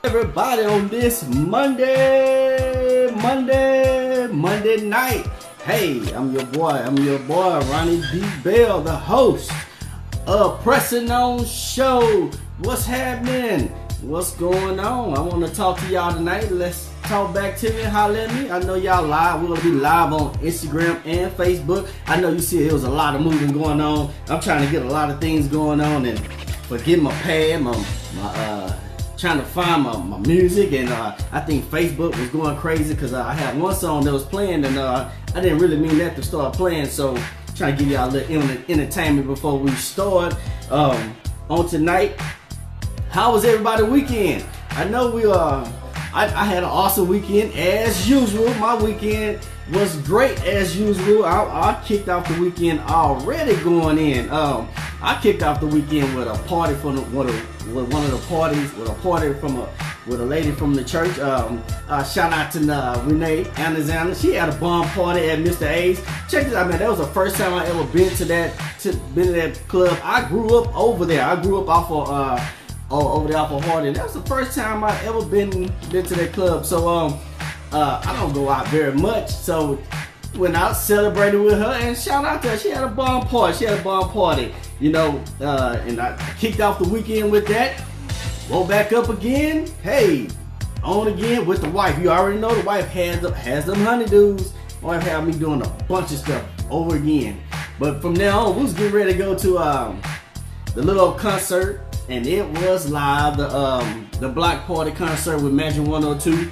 Everybody on this Monday night. Hey, I'm your boy, Ronnie D. Bell, the host of Pressing On Show. What's happening? What's going on? I want to talk to y'all tonight. Let's talk back to me, holler at me. I know y'all live. We're going to be live on Instagram and Facebook. I know you see it was a lot of moving going on. I'm trying to get a lot of things going on and forget my pad, trying to find my music, and I think Facebook was going crazy because I had one song that was playing, and I didn't really mean that to start playing, so trying to give y'all a little entertainment before we start. On tonight, how was everybody's weekend? I know I had an awesome weekend as usual. My weekend was great as usual. I kicked off the weekend already going in. I kicked off the weekend with a party with a lady from the church. Shout out to Renee Anazana. She had a bomb party at Mr. A's. Check this out, man. That was the first time I ever been to that club. I grew up over there. I grew up off of over there off of Hardy. That was the first time I ever been to that club. So I don't go out very much. So went out, celebrated with her, and shout out to her. She had a bomb party. You know, and I kicked off the weekend with that. Woke back up again. Hey, on again with the wife. You already know the wife has them honeydews. My wife had me doing a bunch of stuff over again. But from now on, we was getting ready to go to the little concert, and it was live. The Block Party concert with Magic 102.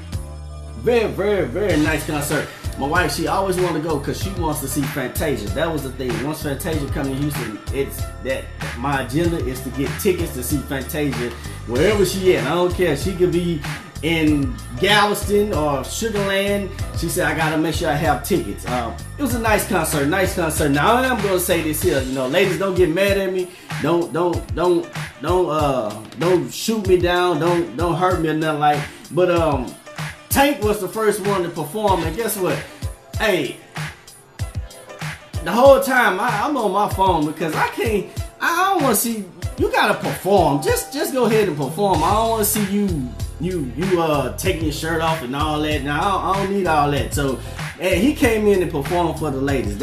Very, very, very nice concert. My wife, she always wanted to go because she wants to see Fantasia. That was the thing. Once Fantasia come to Houston, it's that my agenda is to get tickets to see Fantasia wherever she at. I don't care. She could be in Galveston or Sugarland. She said, I gotta make sure I have tickets. It was a nice concert. Now I'm gonna say this here. You know, ladies, don't get mad at me. Don't shoot me down. Don't hurt me or nothing like. But Tank was the first one to perform, and guess what? Hey, the whole time I'm on my phone because I don't want to see you gotta perform. Just go ahead and perform. I don't want to see you taking your shirt off and all that. Now I don't need all that. So, and he came in and performed for the ladies.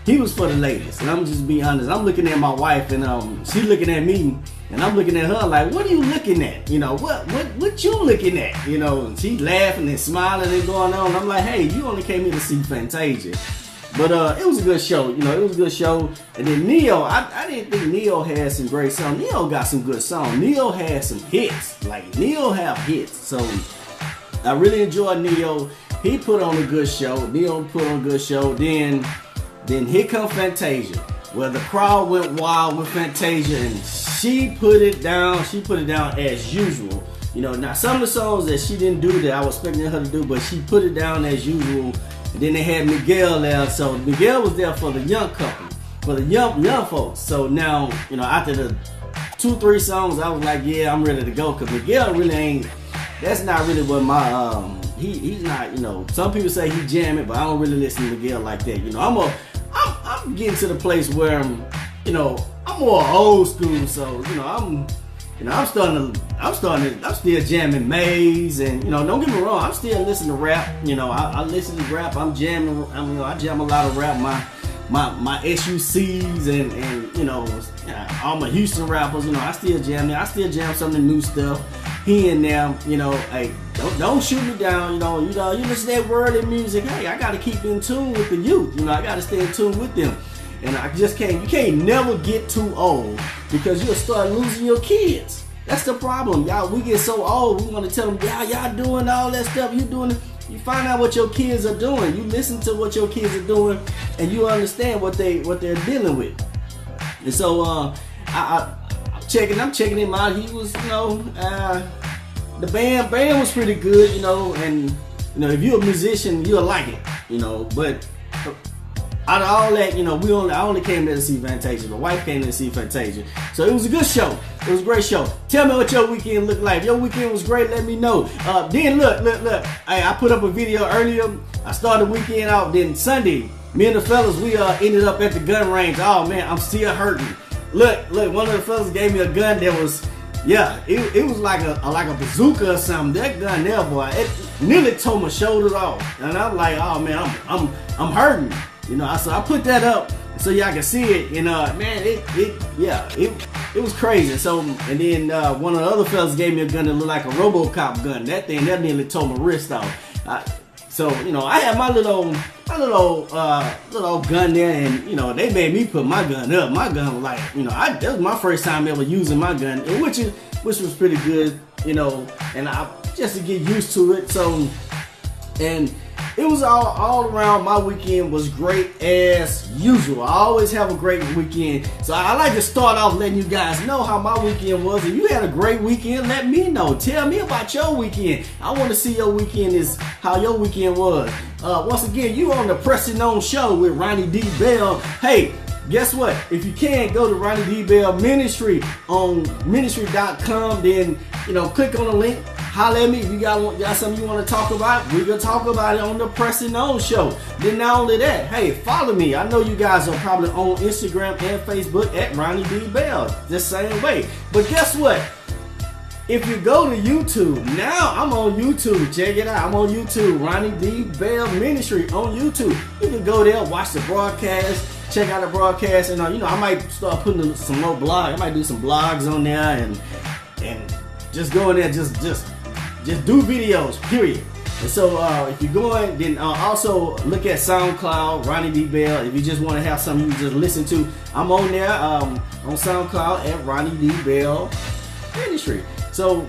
He was for the ladies. And I'm just being honest. I'm looking at my wife, and she looking at me. And I'm looking at her like, what are you looking at? You know, what you looking at? You know, she laughing and smiling and going on. I'm like, hey, you only came here to see Fantasia. But it was a good show. You know, it was a good show. And then Neo, I didn't think Neo had some great songs. Neo got some good songs. Neo had some hits. Like, Neo have hits. So I really enjoyed Neo. He put on a good show. Neo put on a good show. Then here come Fantasia. Well, the crowd went wild with Fantasia, and she put it down. She put it down as usual. You know, now some of the songs that she didn't do that I was expecting her to do, but she put it down as usual. And then they had Miguel there, so Miguel was there for the young couple, for the young folks. So now, you know, after the 2-3 songs, I was like, yeah, I'm ready to go, because Miguel really ain't. That's not really what my he's not. You know, some people say he jamming, but I don't really listen to Miguel like that. You know, I'm getting to the place where I'm more old school, so I'm still jamming Maze, and don't get me wrong, I'm still listening to rap. I listen to rap. I'm jamming. I jam a lot of rap. My SUCs and all my Houston rappers. I still jam. I still jam some of the new stuff here and there. Hey, don't shoot me down. You listen to that worldly music. Hey, I gotta keep in tune with the youth. I gotta stay in tune with them. And I just can't. You can't never get too old, because you'll start losing your kids. That's the problem, y'all. We get so old. We want to tell them, y'all doing all that stuff. You doing it. You find out what your kids are doing. You listen to what your kids are doing, and you understand what they're dealing with. And so I'm checking him out. He was, the band was pretty good, and if you're a musician, you'll like it, But out of all that, I only came there to see Fantasia. My wife came there to see Fantasia. So it was a good show. It was a great show. Tell me what your weekend looked like. If your weekend was great, let me know. Then look. Hey, I put up a video earlier. I started the weekend out. Then Sunday, me and the fellas, we ended up at the gun range. Oh man, I'm still hurting. Look, one of the fellas gave me a gun that was Yeah, it was like a bazooka or something. That gun there, boy, it nearly tore my shoulders off, and I'm like, oh man, I'm hurting. You know, so I put that up so y'all can see it. And man, it was crazy. So and then one of the other fellas gave me a gun that looked like a RoboCop gun. That thing that nearly tore my wrist off. So you know, I had my little gun there, and you know, they made me put my gun up. My gun was like, you know, that was my first time ever using my gun, and which was pretty good, you know, and I just to get used to it. So, and it was all around. My weekend was great as usual. I always have a great weekend. So I like to start off letting you guys know how my weekend was. If you had a great weekend, let me know. Tell me about your weekend. I want to see your weekend how your weekend was. Once again, you on the Pressing On Show with Ronnie D. Bell. Hey, guess what? If you can, go to Ronnie D. Bell Ministry on ministry.com. Then, you know, click on the link. Holler at me if you got something you want to talk about. We're going to talk about it on the Pressing On Show. Then not only that, hey, follow me. I know you guys are probably on Instagram and Facebook at Ronnie D. Bell. The same way. But guess what? If you go to YouTube, now I'm on YouTube. Check it out. I'm on YouTube. Ronnie D. Bell Ministry on YouTube. You can go there, watch the broadcast, check out the broadcast, and you know, I might start putting some more blogs. I might do some blogs on there and just go in there, just do videos, period. And so if you're going, then also look at SoundCloud, Ronnie D. Bell. If you just want to have something you just listen to, I'm on there on SoundCloud at Ronnie D. Bell Ministry. So,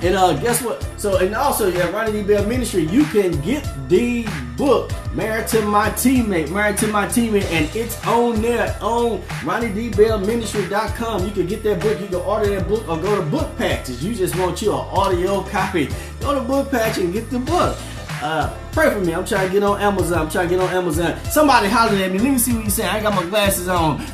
and guess what? So, and also at Ronnie D. Bell Ministry, you can get the book Married to My Teammate, and it's on there on RonnieDBellMinistry.com. You can get that book. You can order that book or go to Book Patches. You just want you an audio copy. Go to Book Patch and get the book. Pray for me. I'm trying to get on Amazon. Somebody hollered at me. Let me see what you say. I ain't got my glasses on.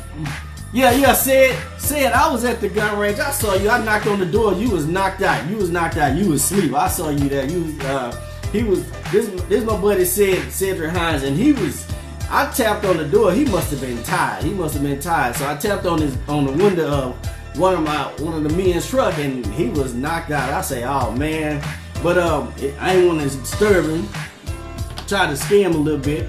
Yeah, said I was at the gun range. I saw you. I knocked on the door. You was knocked out. You was asleep. I saw you there. This my buddy Cedric Hines, and I tapped on the door. He must have been tired. So I tapped on the window of one of the men's truck, and he was knocked out. I say, oh man. But I ain't want to disturb him. Tried to scare him a little bit.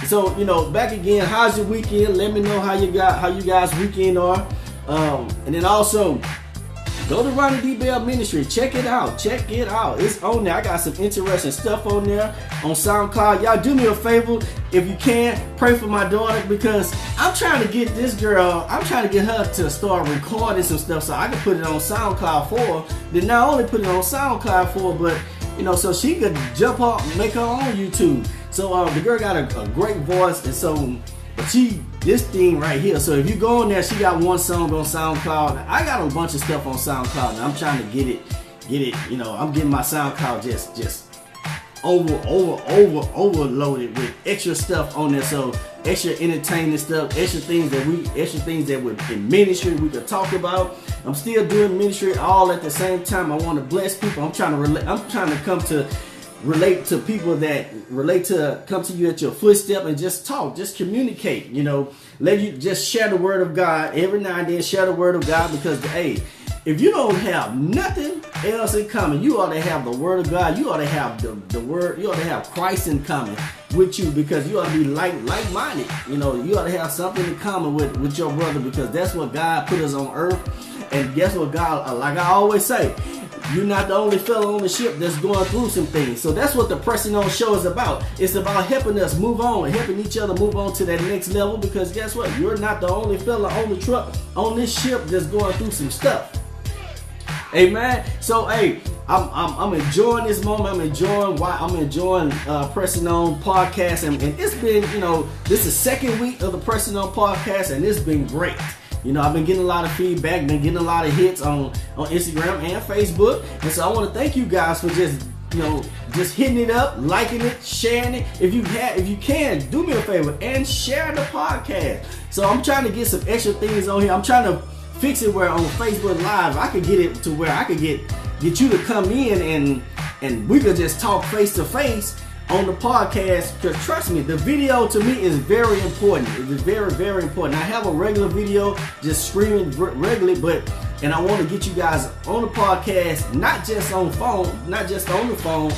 So, you know, back again, how's your weekend? Let me know how you guys' weekend are. And then also, go to Ronnie D. Bell Ministry. Check it out. It's on there. I got some interesting stuff on there on SoundCloud. Y'all do me a favor. If you can, pray for my daughter, because I'm trying to get this girl, I'm trying to get her to start recording some stuff so I can put it on SoundCloud for her. Then not only put it on SoundCloud for her, but, you know, so she could jump up and make her own YouTube. So the girl got a great voice, and so this thing right here. So if you go on there, she got one song on SoundCloud. I got a bunch of stuff on SoundCloud, and I'm trying to get it. You know, I'm getting my SoundCloud just overloaded with extra stuff on there. So extra entertaining stuff, extra things that we're in ministry we could talk about. I'm still doing ministry all at the same time. I want to bless people. I'm trying to relate to people that come to you at your footstep and just talk, just communicate, you know, let you just share the word of God every now and then. Share the word of God, because hey, if you don't have nothing else in common, you ought to have the word of God. You ought to have the word. You ought to have Christ in common with you, because you ought to be like-minded. You know, you ought to have something in common with your brother, because that's what God put us on earth. And guess what, God, like I always say, you're not the only fellow on the ship that's going through some things. So that's what the Pressing On Show is about. It's about helping us move on, helping each other move on to that next level, because guess what? You're not the only fellow on the truck, on this ship that's going through some stuff. Amen. So hey, I'm enjoying this moment. I'm enjoying Pressing On podcast, and it's been, you know, this is the second week of the Pressing On podcast, and it's been great. You know, I've been getting a lot of feedback, been getting a lot of hits on Instagram and Facebook. And so I want to thank you guys for just hitting it up, liking it, sharing it. If you can, do me a favor and share the podcast. So I'm trying to get some extra things on here. I'm trying to fix it where on Facebook Live, I could get it to where I could get you to come in and we could just talk face to face on the podcast, because trust me, the video to me is very important. It is very, very important. I have a regular video just streaming regularly, and I want to get you guys on the podcast, not just on phone, not just on the phone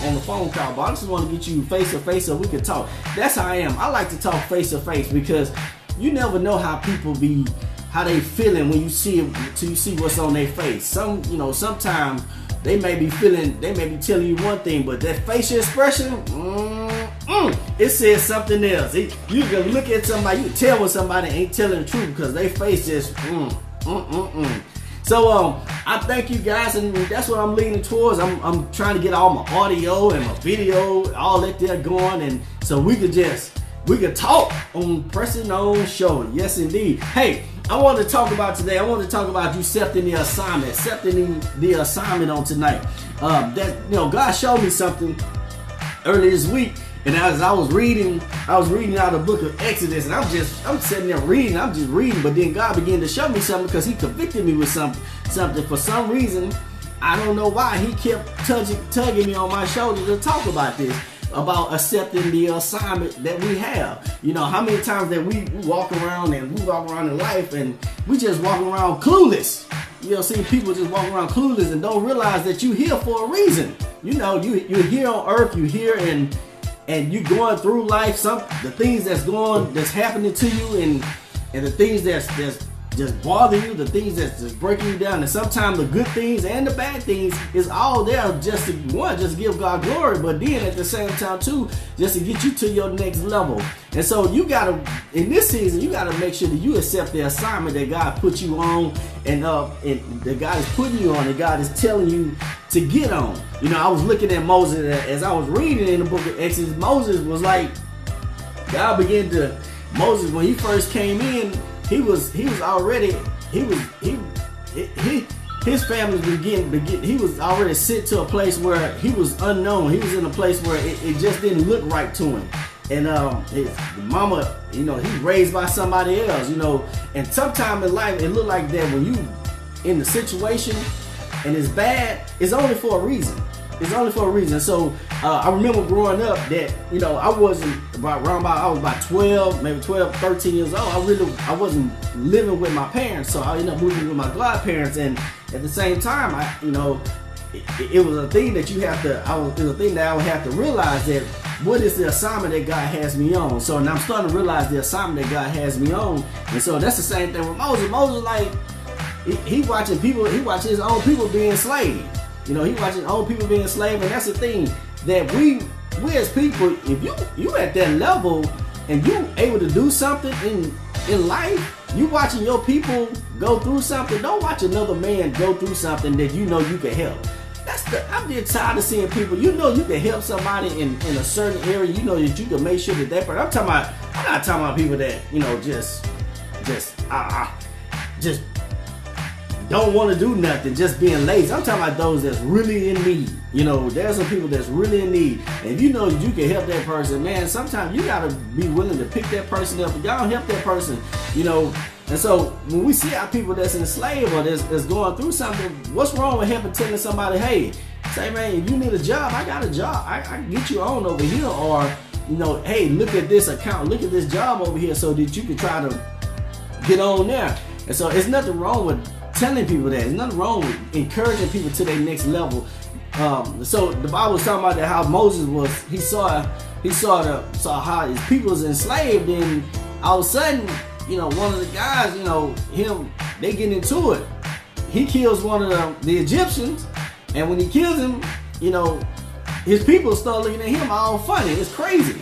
call, but I just want to get you face to face so we can talk. That's how I am. I like to talk face to face because you never know how people be, how they feeling when you see it, till you see what's on their face. Sometimes they may be telling you one thing, but that facial expression, it says something else. You can look at somebody, you can tell when somebody ain't telling the truth because they face just So I thank you guys, and that's what I'm leaning towards. I'm trying to get all my audio and my video, all that there going, and so we could talk on Pressing On Show. Yes, indeed. Hey, I want to talk about today. I want to talk about you accepting the assignment on tonight. God showed me something earlier this week, and as I was reading out the book of Exodus, and I'm sitting there reading. I'm just reading, but then God began to show me something because He convicted me with something. For some reason, I don't know why, He kept tugging me on my shoulder to talk about this. About accepting the assignment that we have. You know, how many times that we walk around in life and we just walk around clueless. See people just walk around clueless and don't realize that you're here for a reason. You're here on earth, you're here and you're going through life, the things that's happening to you and the things that's just bother you, the things that's just breaking you down, and sometimes the good things and the bad things is all there just to give God glory, but then at the same time too, just to get you to your next level. And so you gotta, in this season, you gotta make sure that you accept the assignment that God put you on, and that God is putting you on, and God is telling you to get on. I was looking at Moses as I was reading in the book of Exodus. Moses was like, Moses, when he first came in, his family he was already sent to a place where he was unknown. He was in a place where it just didn't look right to him. And his mama, he's raised by somebody else, and sometime in life it look like that when you in the situation and it's bad, it's only for a reason. So I remember growing up that, I wasn't I was about 12, maybe 12, 13 years old. I wasn't living with my parents, so I ended up moving with my godparents. And at the same time, it was a thing that I would have to realize that what is the assignment that God has me on. So now I'm starting to realize the assignment that God has me on. And so that's the same thing with Moses. Moses, like, he watching his own people being enslaved. He watching old people being enslaved, and that's the thing that we as people, if you at that level and you able to do something in life, you watching your people go through something. Don't watch another man go through something that you can help. I'm just tired of seeing people. You can help somebody in a certain area. That you can make sure that person. I'm not talking about people that just don't want to do nothing, just being lazy. I'm talking about those that's really in need. There's some people that's really in need, and if you can help that person, man, sometimes you gotta be willing to pick that person up. If y'all help that person, and so when we see our people that's enslaved or that's going through something, what's wrong with telling somebody, hey, say, man, if you need a job, I got a job. I can get you on over here, or hey, look at this account, look at this job over here, so that you can try to get on there. And so it's nothing wrong with telling people that. There's nothing wrong with encouraging people to their next level. So the Bible was talking about that, how Moses he saw how his people was enslaved, and all of a sudden, one of the guys, they get into it. He kills one of the Egyptians, and when he kills him, his people start looking at him all funny. It's crazy,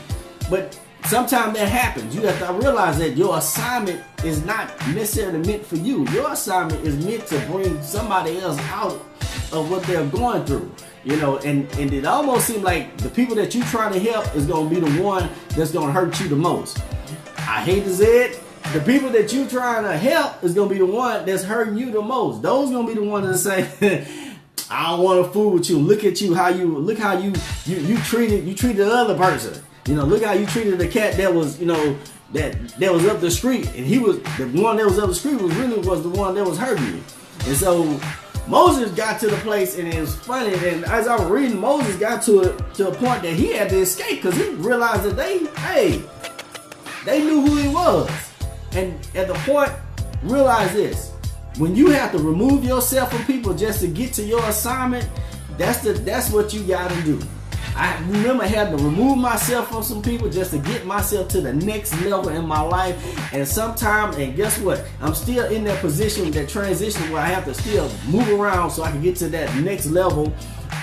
but sometimes that happens. You have to realize that your assignment is not necessarily meant for you. Your assignment is meant to bring somebody else out of what they're going through. And it almost seems like the people that you're trying to help is going to be the one that's going to hurt you the most. I hate to say it, the people that you're trying to help is going to be the one that's hurting you the most. Those going to be the ones that say, I don't want to fool with you. Look at you, how you treated the other person. Look how you treated the cat that was, that was up the street, and he was the one that was up the street was the one that was hurting you. And so Moses got to the place, and it was funny. And as I was reading, Moses got to a point that he had to escape because he realized that they knew who he was. And at the point, realize this: when you have to remove yourself from people just to get to your assignment, that's what you got to do. I remember having to remove myself from some people just to get myself to the next level in my life. And sometimes, and guess what? I'm still in that position, that transition where I have to still move around so I can get to that next level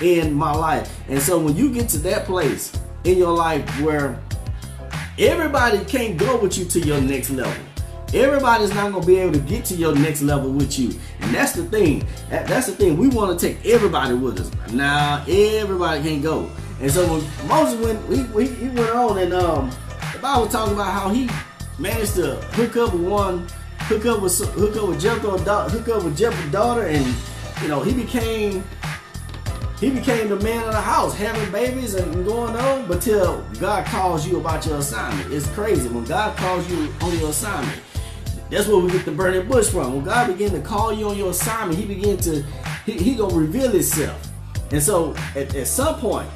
in my life. And so when you get to that place in your life where everybody can't go with you to your next level, everybody's not going to be able to get to your next level with you. And that's the thing. That's the thing. We want to take everybody with us. Nah, everybody can't go. And so when Moses he went on, and the Bible talks about how he managed to hook up with Jephthah's daughter, and he became the man of the house, having babies and going on. But till God calls you about your assignment, it's crazy. When God calls you on your assignment, that's where we get the burning bush from. When God begins to call you on your assignment, he gonna reveal himself. And so at some point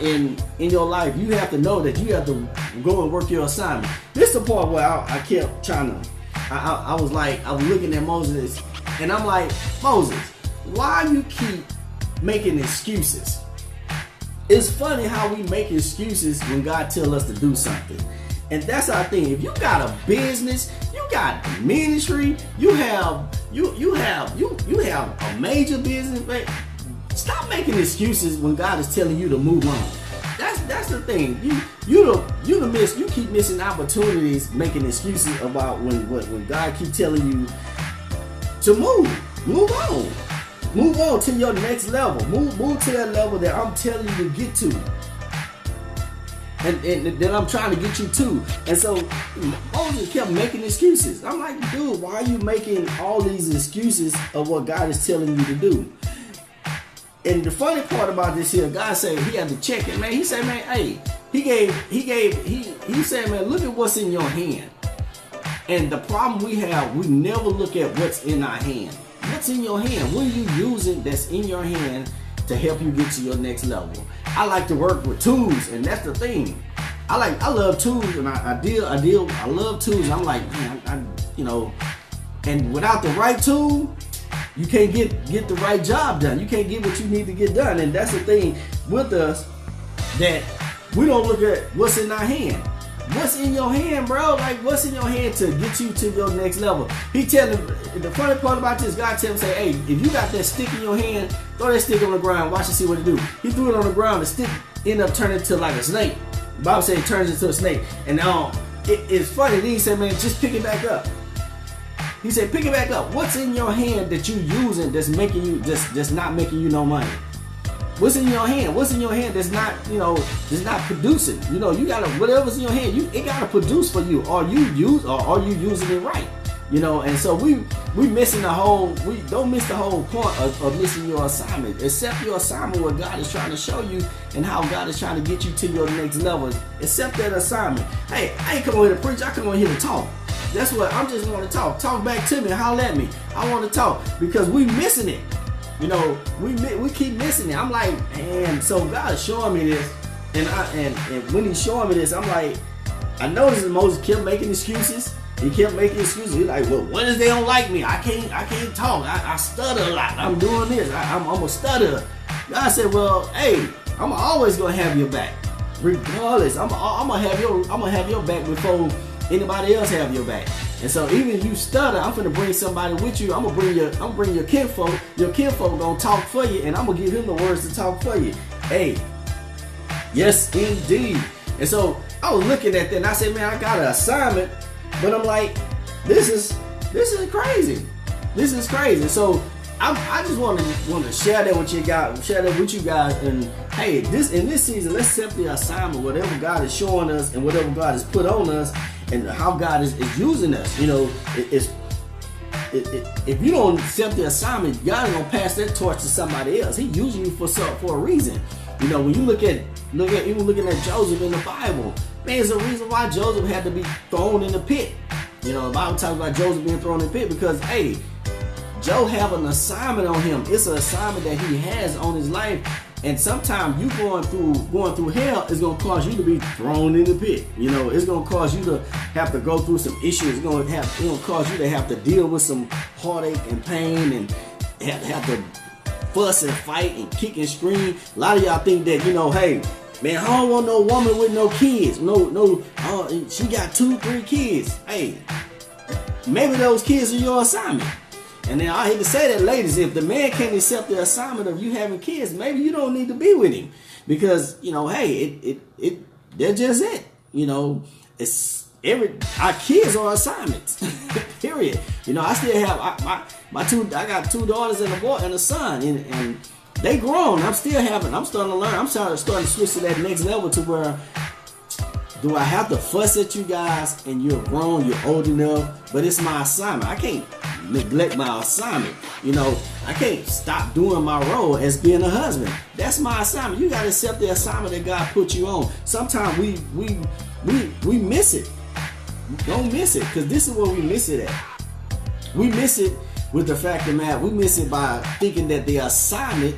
in your life, you have to know that you have to go and work your assignment. This is the part where I kept trying to, I was looking at Moses, and I'm like, Moses, why you keep making excuses? It's funny how we make excuses when God tells us to do something. And that's our thing. If you got a business, you got ministry, you have a major business, stop making excuses when God is telling you to move on. That's the thing. You keep missing opportunities making excuses about when God keep telling you to move on to your next level. Move to that level that I'm telling you to get to. And that I'm trying to get you to. And so Moses kept making excuses. I'm like, dude, why are you making all these excuses of what God is telling you to do? And the funny part about this here, God said he had to check it, man. He said, man, hey, he said, man, look at what's in your hand. And the problem we have, we never look at what's in our hand. What's in your hand? What are you using that's in your hand to help you get to your next level? I like to work with tools, and that's the thing. I love tools, and I love tools. I'm like, man, and without the right tool, you can't get the right job done. You can't get what you need to get done. And that's the thing with us, that we don't look at what's in our hand. What's in your hand, bro? Like, what's in your hand to get you to your next level? He tell him, the funny part about this, God tell him, say, hey, if you got that stick in your hand, throw that stick on the ground. Watch and see what it do. He threw it on the ground. The stick ended up turning into like a snake. The Bible said it turns into a snake. And it's funny. Then he said, man, just pick it back up. He said, pick it back up. What's in your hand that you using that's making you that's not making you no money? What's in your hand? What's in your hand that's not, that's not producing? You gotta, whatever's in your hand, it gotta produce for you. Are you using it right? And so we missing we don't miss the whole point of missing your assignment. Accept your assignment, what God is trying to show you and how God is trying to get you to your next level. Accept that assignment. Hey, I ain't come over here to preach, I come over here to talk. That's what I'm just want to talk. Talk back to me, holler at me. I want to talk because we missing it. We keep missing it. I'm like, and so God is showing me this, and when He's showing me this, I'm like, I noticed that Moses kept making excuses. He kept making excuses. He's like, well, what if they don't like me? I can't talk. I stutter a lot. I'm doing this. I'm a stutterer. God said, well, hey, I'm always gonna have your back, regardless. I'm gonna have your back before anybody else have your back. And so even if you stutter, I'm gonna bring somebody with you. I'm gonna bring your kinfolk. Your kinfolk gonna talk for you, and I'm gonna give him the words to talk for you. Hey, yes indeed. And so I was looking at that, and I said, man, I got an assignment, but I'm like, this is crazy. This is crazy. So I just want to share that with you guys, and hey, in this season, let's simply assignment whatever God is showing us and whatever God has put on us, and how God is using us. If you don't accept the assignment, God is gonna pass that torch to somebody else. He's using you for a reason. When you look at even looking at Joseph in the Bible, man, there's a reason why Joseph had to be thrown in the pit. The Bible talks about Joseph being thrown in the pit because, hey, Joe have an assignment on him. It's an assignment that he has on his life. And sometimes you going through hell is gonna cause you to be thrown in the pit. You know, it's gonna cause you to have to go through some issues. It's gonna cause you to have to deal with some heartache and pain and have to fuss and fight and kick and scream. A lot of y'all think that, you know, hey, man, I don't want no woman with no kids. She got 2-3 kids. Hey, maybe those kids are your assignment. And then I hate to say that, ladies, if the man can't accept the assignment of you having kids, maybe you don't need to be with him. Because, you know, hey, they're just it. You know, our kids are assignments. Period. You know, I still have I got 2 daughters and a boy and a son, and they grown. I'm starting to learn. I'm starting to switch to that next level to where, do I have to fuss at you guys and you're grown, you're old enough, but it's my assignment. I can't neglect my assignment. You know, I can't stop doing my role as being a husband. That's my assignment. You got to accept the assignment that God put you on. Sometimes we miss it. Don't miss it, because this is where we miss it at. We miss it with the fact that, we miss it by thinking that the assignment,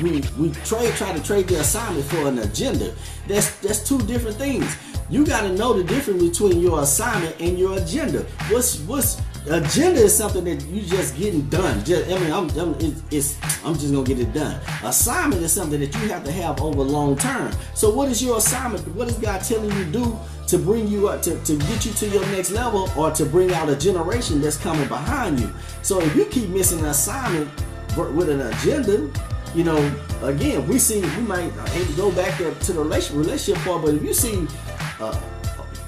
we try to trade the assignment for an agenda. That's 2 different things. You got to know the difference between your assignment and your agenda. What's agenda is something that you just getting done. I'm just gonna get it done. Assignment is something that you have to have over long term. So what is your assignment? What is God telling you to do to bring you up, to get you to your next level, or to bring out a generation that's coming behind you? So if you keep missing an assignment with an agenda, you know, again, we might hate to go back to the relationship part, but if you see,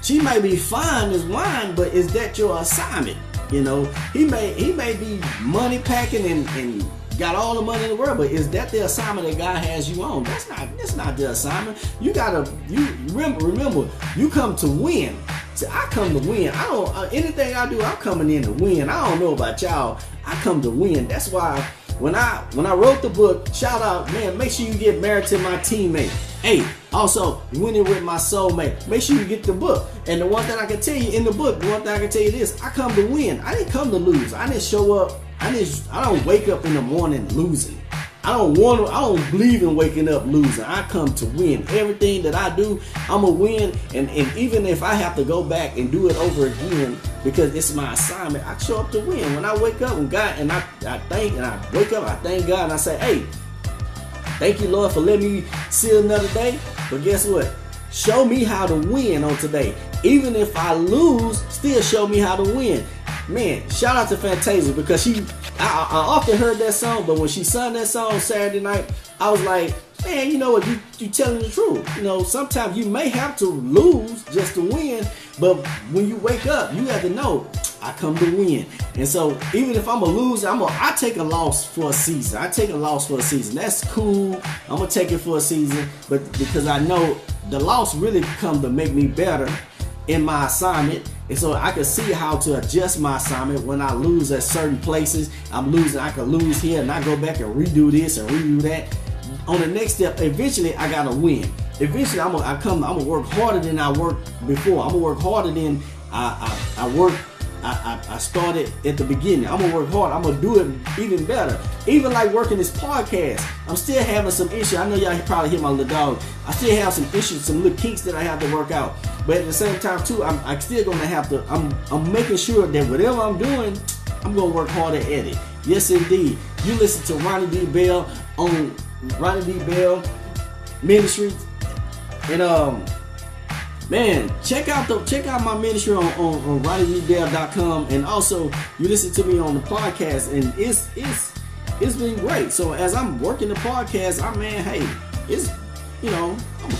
she may be fine as wine, but is that your assignment? You know, he may be money packing and got all the money in the world, but is that the assignment that God has you on? That's not the assignment. You remember, you come to win. See, I come to win. I don't anything I do, I'm coming in to win. I don't know about y'all. I come to win. That's why when I wrote the book, shout out, man, make sure you get married to my teammate. Hey, also, winning with my soulmate. Make sure you get the book. And the one thing I can tell you in the book, this, I come to win. I didn't come to lose. I didn't show up. I don't wake up in the morning losing. I don't believe in waking up losing. I come to win. Everything that I do, I'm a win. And even if I have to go back and do it over again, because it's my assignment, I show up to win. When I wake up and I wake up, I thank God, and I say, hey, thank you, Lord, for letting me see another day. But guess what? Show me how to win on today. Even if I lose, still show me how to win. Man, shout out to Fantasia, because I often heard that song, but when she sung that song Saturday night, I was like, man, you know what, you telling the truth. You know, sometimes you may have to lose just to win, but when you wake up, you have to know, I come to win. And so even if I'm a loser, I take a loss for a season. That's cool. I'm gonna take it for a season, but because I know the loss really come to make me better in my assignment. And so I can see how to adjust my assignment when I lose at certain places. I can lose here and I go back and redo this and redo that. On the next step, eventually I gotta win. Eventually I'm gonna work harder than I worked before. I'm gonna work harder than I started at the beginning. I'm gonna work hard. I'm gonna do it even better. Even like working this podcast, I'm still having some issues. I know y'all probably hear my little dog. I still have some issues, some little kinks that I have to work out. But at the same time too, I'm still gonna have to. I'm making sure that whatever I'm doing, I'm gonna work harder at it. Yes, indeed. You listen to Ronnie D. Bell on Ronnie D. Bell Ministries, and man, check out my ministry on RonnieDBell.com, and also you listen to me on the podcast, and it's been great. So as I'm working the podcast, I'm gonna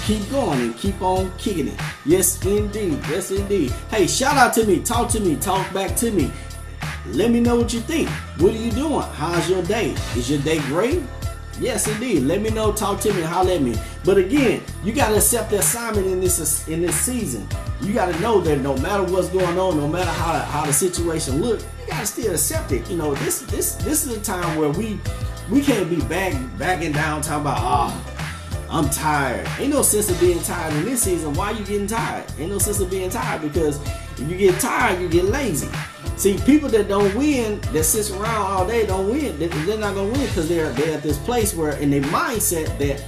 keep going and keep on kicking it. Yes, indeed. Yes, indeed. Hey, shout out to me, talk back to me. Let me know what you think. What are you doing? How's your day? Is your day great? Yes, indeed. Let me know. Talk to me. Holler at me. But again, you got to accept the assignment in this season. You got to know that no matter what's going on, no matter how the situation looks, you got to still accept it. You know, this is a time where we can't be backing down talking about, I'm tired. Ain't no sense of being tired in this season. Why are you getting tired? Ain't no sense of being tired, because if you get tired, you get lazy. See, people that don't win, that sits around all day, don't win. They're not gonna win because they're at this place where in their mindset that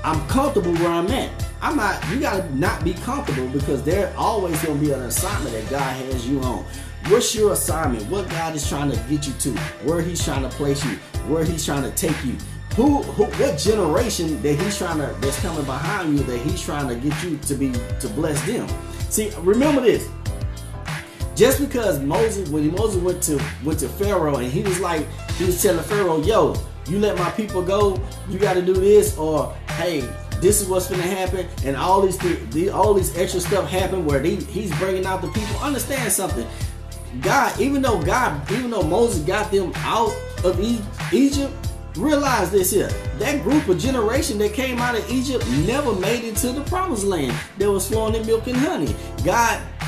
I'm comfortable where I'm at. I'm not. You gotta not be comfortable because there always gonna be an assignment that God has you on. What's your assignment? What God is trying to get you to? Where He's trying to place you? Where He's trying to take you? What generation that that's coming behind you that He's trying to get you to bless them? See, remember this. Just because when Moses went to Pharaoh and he was telling Pharaoh, yo, you let my people go, you got to do this, or hey, this is what's going to happen, and all these extra stuff happen where he's bringing out the people. Understand something. Even though Moses got them out of Egypt, realize this here. That group of generation that came out of Egypt never made it to the promised land. They was flowing in milk and honey.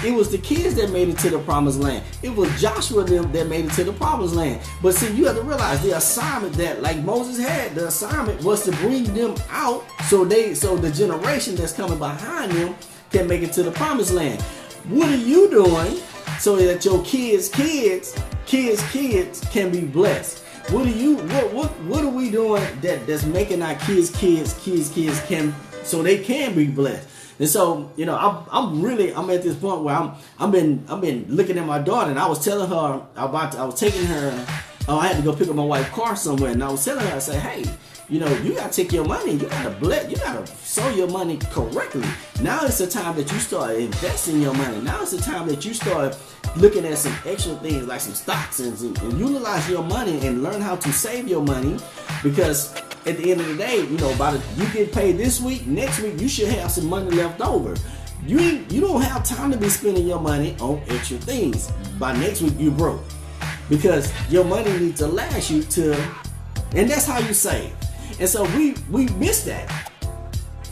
It was the kids that made it to the promised land. It was Joshua them that made it to the promised land. But see, you have to realize the assignment that like Moses had, the assignment was to bring them out so the generation that's coming behind them can make it to the promised land. What are you doing so that your kids can be blessed? What are we doing that's making our kids can so they can be blessed? And so, I'm at this point where I've been looking at my daughter, and I was telling her I was taking her. I had to go pick up my wife's car somewhere, and I was telling her, I said, hey, you gotta take your money, you gotta sow your money correctly. Now it's the time that you start investing your money. Now it's the time that you start looking at some extra things like some stocks and utilize your money and learn how to save your money, because at the end of the day, you get paid this week, next week you should have some money left over. You don't have time to be spending your money on extra things. By next week you broke, because your money needs to last you and that's how you save. And so we miss that.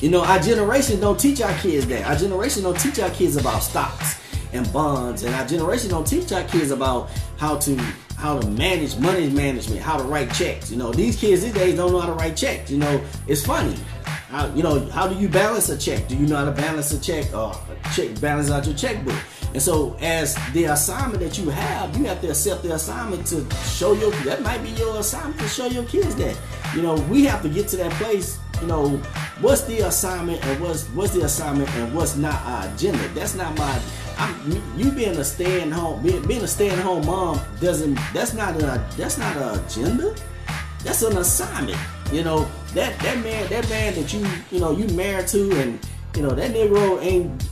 Our generation don't teach our kids that. Our generation don't teach our kids about stocks and bonds, and our generation don't teach our kids about how to manage money management, how to write checks. These kids these days don't know how to write checks. It's funny. How do you balance a check? Do you know how to balance a check or balance out your checkbook? And so as the assignment that you have to accept the assignment to show that might be your assignment to show your kids that. We have to get to that place. What's the assignment and what's not our agenda? That's not you being a stay-at-home mom that's not an agenda. That's an assignment. That man that you married to, and that Negro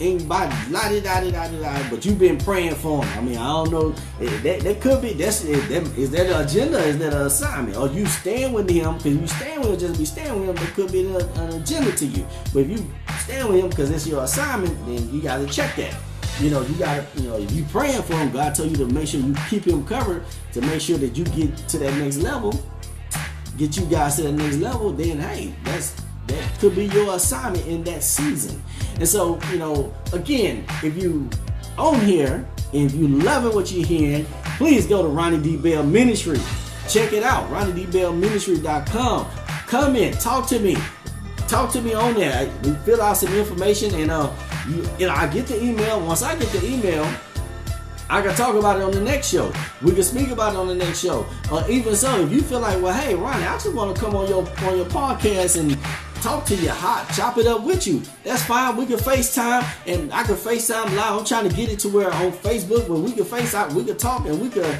ain't by la-di-da-di-da-di-da, but you've been praying for him. I mean, I don't know. That could be. Is that an agenda? Is that an assignment? Or you stand with him because you stand with him, just be standing with him. It could be an agenda to you. But if you stand with him because it's your assignment, then you got to check that. If you praying for him, God told you to make sure you keep him covered to make sure that you get to that next level, get you guys to that next level. Then hey, that could be your assignment in that season. And so, again, if you on here and if you loving what you're hearing, please go to Ronnie D. Bell Ministry. Check it out, RonnieDBellMinistry.com. Come in, talk to me on there. We fill out some information, and I get the email. Once I get the email, I can talk about it on the next show. We can speak about it on the next show. Or even so, if you feel like, well, hey, Ronnie, I just want to come on your podcast and talk to you, chop it up with you. That's fine. We can FaceTime, and I can FaceTime live. I'm trying to get it to where on Facebook, where we can FaceTime, we can talk, and we can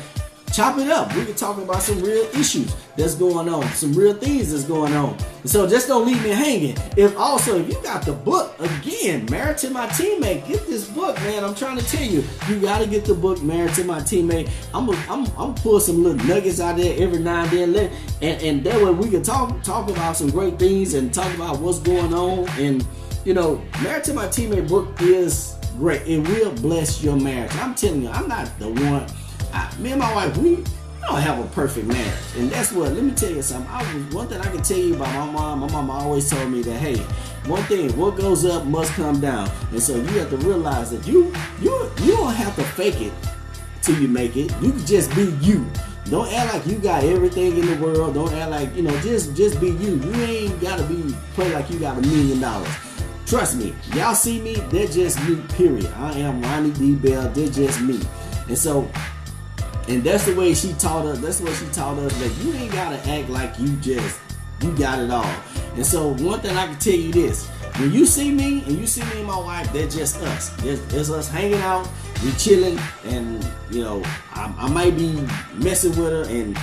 chop it up. We can talk about some real issues that's going on, some real things that's going on. And so just don't leave me hanging. If you got the book, again, Married to My Teammate, get this book, man. I'm trying to tell you, you got to get the book, Married to My Teammate. I'm pull some little nuggets out there every now and then, and that way we can talk about some great things and talk about what's going on. And Married to My Teammate book is great. It will bless your marriage. I'm telling you, I'm not the one. Me and my wife, we don't have a perfect marriage, and that's what. Let me tell you something. One thing I can tell you about my mom. My mom always told me that, hey, one thing, what goes up must come down, and so you have to realize that you don't have to fake it till you make it. You can just be you. Don't act like you got everything in the world. Don't act like just be you. You ain't gotta play like you got $1 million. Trust me, y'all see me, they're just me, period. I am Ronnie D. Bell, they're just me. And so, and that's the way she taught us, that's what she taught us, that you ain't gotta act like you got it all. And so one thing I can tell you this, when you see me and you see me and my wife, they're just us. There's us hanging out, we chilling, and you know, I might be messing with her, and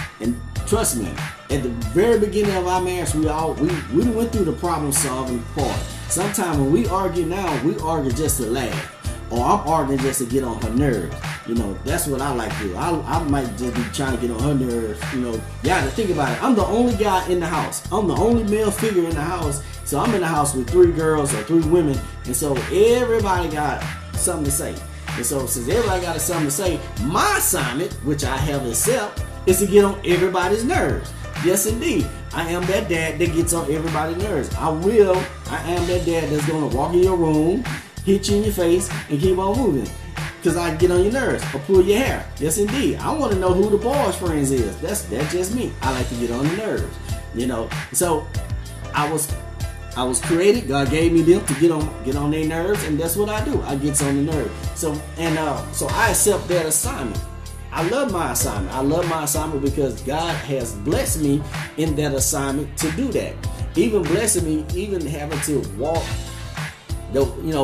trust me, at the very beginning of our marriage, we went through the problem solving part. Sometimes when we argue now, we argue just to laugh, or I'm arguing just to get on her nerves. You know, that's what I like to do. I might just be trying to get on her nerves. You know, you have to think about it. I'm the only guy in the house. I'm the only male figure in the house. So I'm in the house with 3 girls or 3 women. And so everybody got something to say. And so since everybody got something to say, my assignment, which I have accepted, is to get on everybody's nerves. Yes, indeed. I am that dad that gets on everybody's nerves. I am that dad that's going to walk in your room, hit you in your face, and keep on moving. Because I get on your nerves or pull your hair. Yes, indeed. I want to know who the boy's friends is. That's just me. I like to get on the nerves. You know. So I was created. God gave me them to get on their nerves, and that's what I do. I get on the nerves. So I accept that assignment. I love my assignment. I love my assignment because God has blessed me in that assignment to do that. Even blessing me, even having to walk,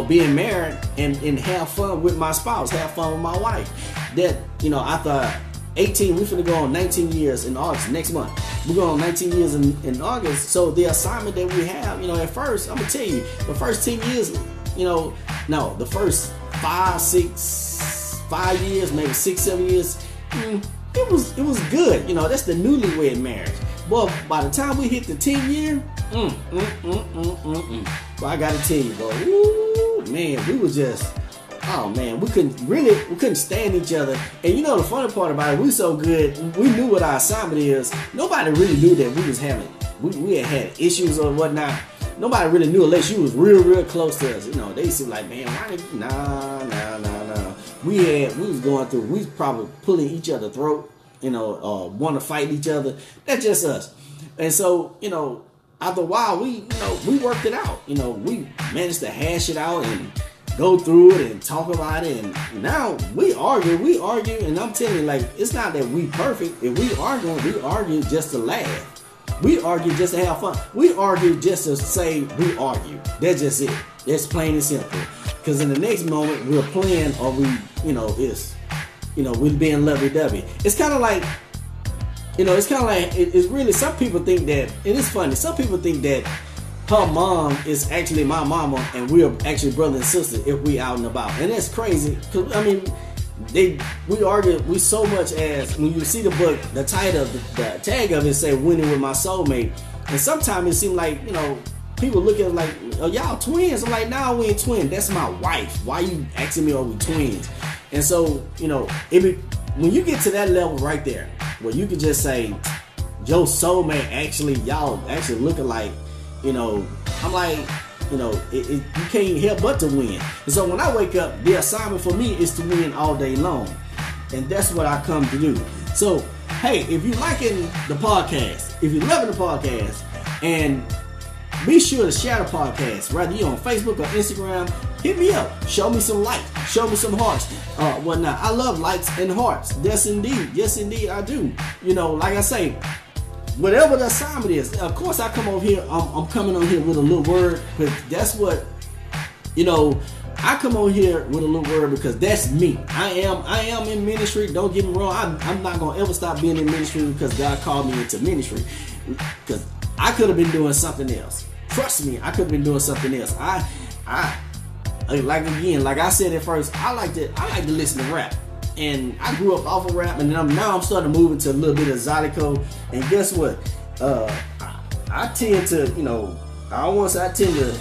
being married and have fun with my spouse, have fun with my wife. That, I thought 18, we're finna go on 19 years in August, next month. We're going on 19 years in August. So the assignment that we have, at first, I'm gonna tell you, the first 10 years, the first 5 years, maybe 6, 7 years, it was good. That's the newlywed marriage. But by the time we hit the 10 year, but I gotta tell you, bro, ooh, man, we was just, oh man, we couldn't stand each other. And the funny part about it, we so good, we knew what our assignment is. Nobody really knew that we was having, we had issues or whatnot. Nobody really knew unless you was real close to us. They seemed like, man, why did nah. We was going through, we was probably pulling each other's throat, want to fight each other. That's just us. And so, after a while, we worked it out. We managed to hash it out and go through it and talk about it. And now we argue, and I'm telling you, like, it's not that we perfect. If we argue just to laugh. We argue just to have fun. We argue just to say we argue. That's just it. That's plain and simple. Because in the next moment, we're playing, or we're being lovey-dovey. It's kind of like, it's really, some people think that, and it's funny, some people think that her mom is actually my mama, and we're actually brother and sister if we out and about. And that's crazy. Because, we argue, we so much as, when you see the book, the title, the tag of it say, Winning with My Soulmate. And sometimes it seems like, people look at it like, oh, y'all twins? I'm like, nah, we ain't twins. That's my wife. Why you asking me are we twins? And so, when you get to that level right there, where you can just say, your soulmate y'all actually look alike, I'm like, you can't help but to win. And so when I wake up, the assignment for me is to win all day long. And that's what I come to do. So, hey, if you're liking the podcast, if you're loving the podcast, and be sure to share the podcast, whether you're on Facebook or Instagram, hit me up. Show me some likes. Show me some hearts. Whatnot. I love likes and hearts. Yes, indeed. Yes, indeed, I do. Like I say, whatever the assignment is, of course I come over here, I'm coming on here with a little word, because that's what, I come on here with a little word because that's me. I am in ministry. Don't get me wrong. I'm not going to ever stop being in ministry because God called me into ministry. Because I could have been doing something else. Trust me, I could have been doing something else. Like I said at first, I like to listen to rap. And I grew up off of rap, and now I'm starting to move into a little bit of Zydeco. And guess what? I tend to, I tend to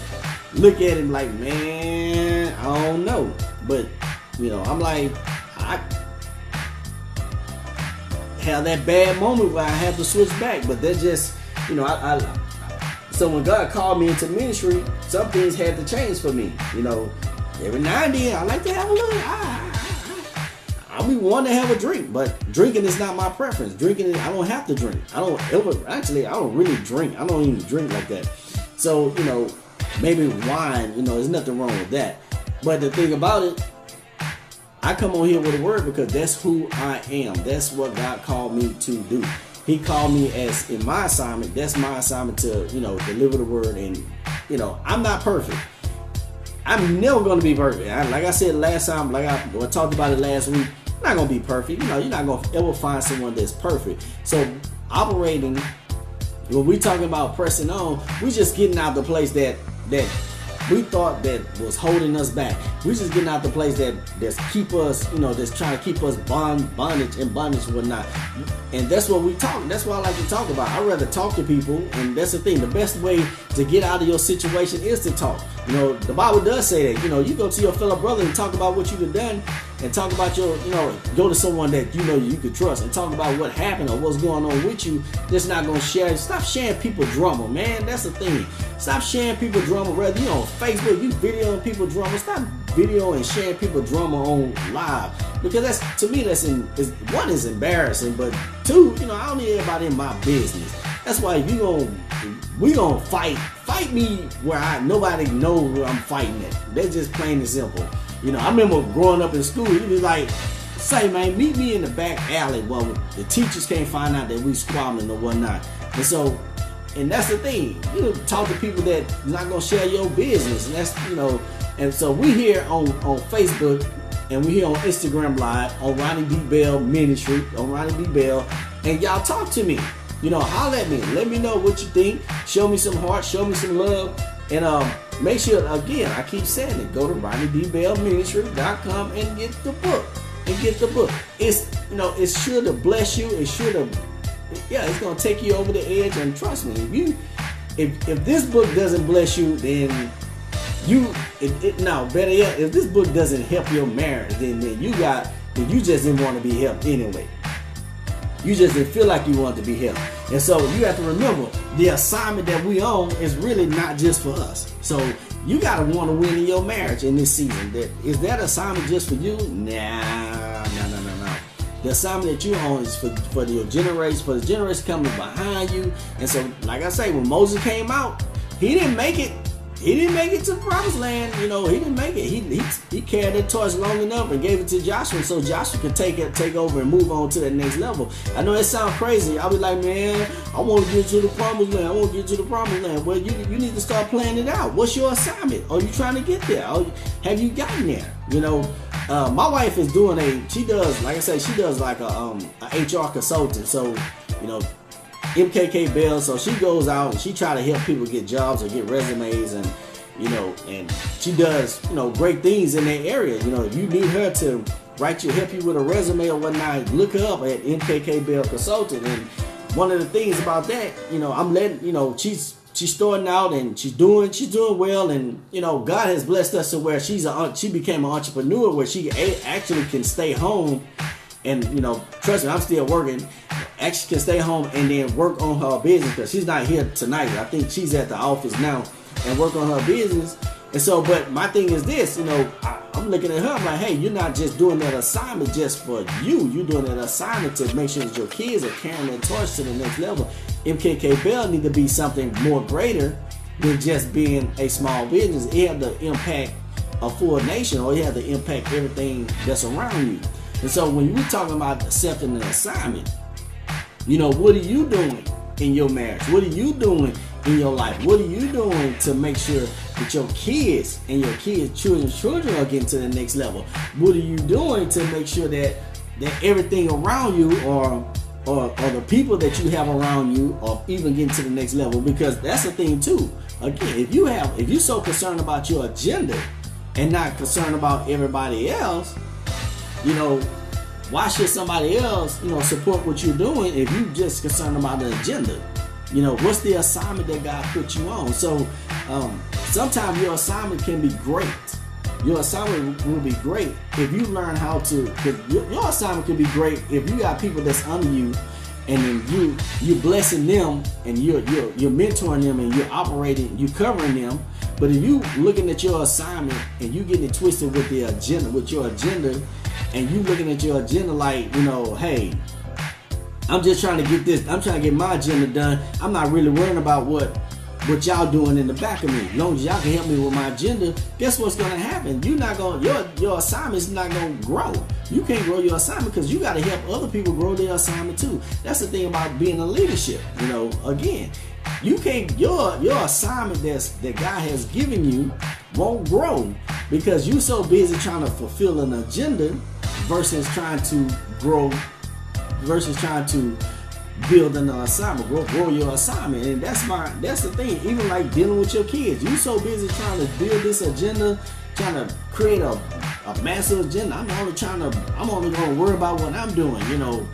look at it like, man, I don't know. But, I'm like, I have that bad moment where I have to switch back. But that's just, so when God called me into ministry, some things had to change for me. Every now and then I like to have a little, I be wanting to have a drink, but drinking is not my preference. Drinking, I don't have to drink. I don't really drink. I don't even drink like that. So, maybe wine, there's nothing wrong with that. But the thing about it, I come on here with a word because that's who I am. That's what God called me to do. He called me as in my assignment. That's my assignment to, deliver the word. And, I'm not perfect. I'm never going to be perfect. Like I said last time, I talked about it last week, I'm not going to be perfect. You're not going to ever find someone that's perfect. So operating, when we talking about pressing on, we just getting out the place that we thought that was holding us back. We're just getting out the place that's keep us, that's trying to keep us bondage and whatnot. And that's what we talk. That's what I like to talk about. I'd rather talk to people, and that's the thing. The best way to get out of your situation is to talk. The Bible does say that. You go to your fellow brother and talk about what you've done, and talk about go to someone that you could trust and talk about what happened or what's going on with you. Just not gonna share. Stop sharing people drama, man. That's the thing. Stop sharing people drama. Whether on Facebook, you videoing people drama. Stop video and sharing people drama on live, because to me one is embarrassing, but two, I don't need everybody in my business. That's why if we gonna fight me where nobody knows where I'm fighting at. That's just plain and simple. I remember growing up in school, it was like, say, man, meet me in the back alley. Well, the teachers can't find out that we squabbling or whatnot. And that's the thing. Talk to people that not gonna share your business, and that's And so we here on Facebook, and we here on Instagram Live on Ronnie D. Bell Ministry on Ronnie D. Bell, and y'all talk to me. Holler at me. Let me know what you think. Show me some heart. Show me some love. And make sure, again, I keep saying it, go to RonnieDBellMinistry.com and get the book. It's it's sure to bless you. It's sure to, it's gonna take you over the edge. And trust me, if this book doesn't bless you, then better yet, if this book doesn't help your marriage, then you just didn't want to be helped anyway. You just didn't feel like you wanted to be helped. And so you have to remember, the assignment that we on is really not just for us. So you got to want to win in your marriage in this season. Is that assignment just for you? No. The assignment that you own is for your generation, for the generation coming behind you. And so, like I say, when Moses came out, he didn't make it. He didn't make it to the promised land. He didn't make it. He carried that torch long enough and gave it to Joshua, so Joshua could take over and move on to the next level. I know it sounds crazy. I'll be like, man, I want to get to the promised land. Well, you need to start planning it out. What's your assignment? Are you trying to get there? Have you gotten there? My wife is she does like a HR consultant. So, MKK Bell, so she goes out and she try to help people get jobs or get resumes, and and she does great things in that area. If you need her to help you with a resume or whatnot, look her up at MKK Bell Consultant. And one of the things about that, I'm letting she's starting out and she's doing well, and God has blessed us to where she became an entrepreneur where she actually can stay home. And trust me, I'm still working. Actually can stay home and then work on her business, because she's not here tonight. I think she's at the office now, and work on her business. And so, but my thing is this, I'm looking at her, I'm like, hey, you're not just doing that assignment just for you. You're doing that assignment to make sure that your kids are carrying that torch to the next level. MKK Bell need to be something more greater than just being a small business. It have to impact a full nation, or it have to impact everything that's around you. And so when we're talking about accepting an assignment, what are you doing in your marriage? What are you doing in your life? What are you doing to make sure that your kids and your kids' children are getting to the next level? What are you doing to make sure that everything around you or the people that you have around you are even getting to the next level? Because that's the thing too. Again, if you're so concerned about your agenda and not concerned about everybody else, why should somebody else, support what you're doing if you're just concerned about the agenda? What's the assignment that God put you on? So sometimes your assignment can be great. Your assignment will be great if you learn how to. Your assignment can be great if you got people that's under you, and then you're blessing them, and you're mentoring them, and you're operating, you're covering them. But if you looking at your assignment and you getting it twisted with your agenda, and you looking at your agenda like, hey, I'm just trying to get this. I'm trying to get my agenda done. I'm not really worrying about what what y'all doing in the back of me. As long as y'all can help me with my agenda, guess what's gonna happen? You're not gonna, your assignment's not gonna grow. You can't grow your assignment because you gotta help other people grow their assignment too. That's the thing about being a leadership. You know, again, you can't, your assignment that God has given you won't grow because you're so busy trying to fulfill an agenda versus trying to grow, versus trying to build an assignment, grow your assignment. And that's the thing. Even like dealing with your kids, you so busy trying to build this agenda, trying to create a massive agenda. I'm only going to worry about what I'm doing. You know,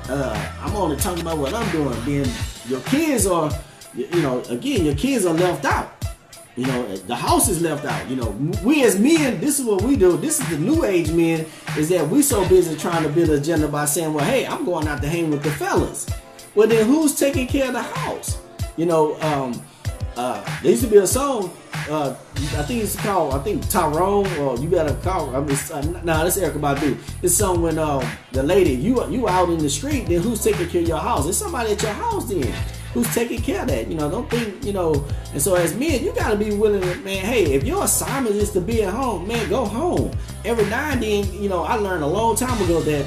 I'm only talking about what I'm doing. Then your kids are, you know, again, your kids are left out. You know, the house is left out. You know, we as men, this is what we do. This is the new age men, is that we so busy trying to build an agenda by saying, well, hey, I'm going out to hang with the fellas. Well, then who's taking care of the house? You know, there used to be a song, I think it's called, Tyrone, or You Better Call. I mean, that's Erykah Badu. It's a song when the lady, you out in the street, then who's taking care of your house? It's somebody at your house then. Who's taking care of that? You know, don't think, you know. And so as men, you got to be willing to, man, hey, if your assignment is to be at home, man, go home. Every now and then, you know, I learned a long time ago that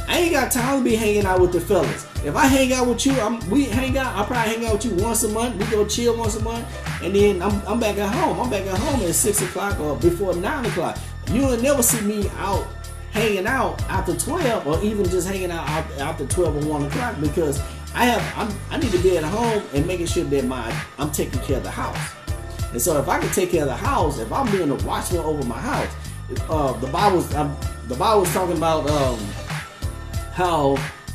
I ain't got time to be hanging out with the fellas. If I hang out with you, we hang out, I probably hang out with you once a month. We go chill once a month, and then I'm back at home. I'm back at home at 6 o'clock or before 9 o'clock. You'll never see me out hanging out after 12, or even just hanging out after 12 or 1 o'clock, because I need to be at home and making sure that I'm taking care of the house. And so if I can take care of the house, if I'm being a watchman over my house, the Bible's talking about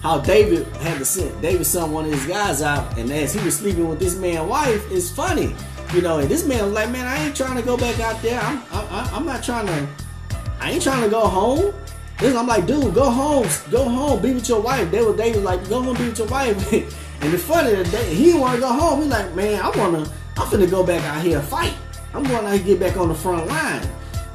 how David had to send David's son, one of his guys, out, and as he was sleeping with this man's wife, it's funny, you know. And this man was like, man, I ain't trying to go back out there. I'm not trying to. I ain't trying to go home. I'm like, dude, go home, be with your wife. David was like, go home, be with your wife. And it's funny that he didn't want to go home. He's like, man, I'm finna go back out here and fight. I'm going out here to get back on the front line.